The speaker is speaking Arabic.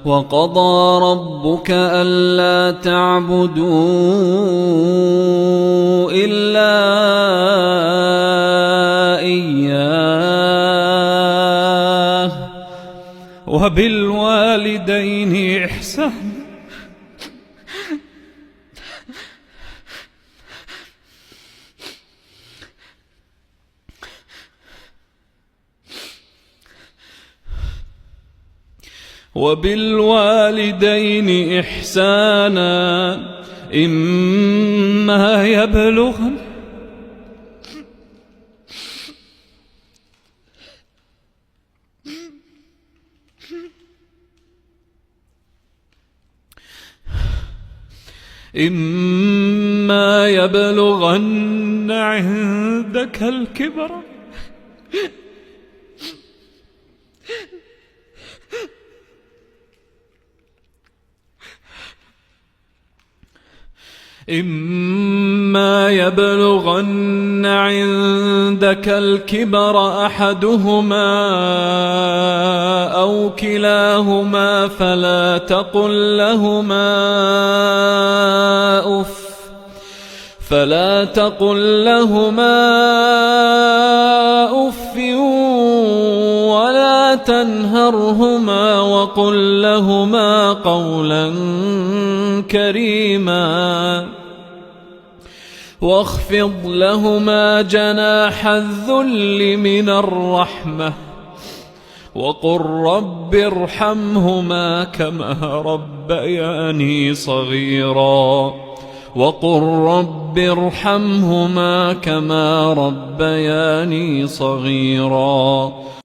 وقضى ربك ألا تعبدوا إلا إياه وبالوالدين إحسانا إما يبلغن عندك الكبر أحدهما أو كلاهما فلا تقل لهما أف ولا تنهرهما وقل لهما قولا كريما واخفض لهما جناح الذل من الرحمة وقل رب ارحمهما كما ربياني صغيرا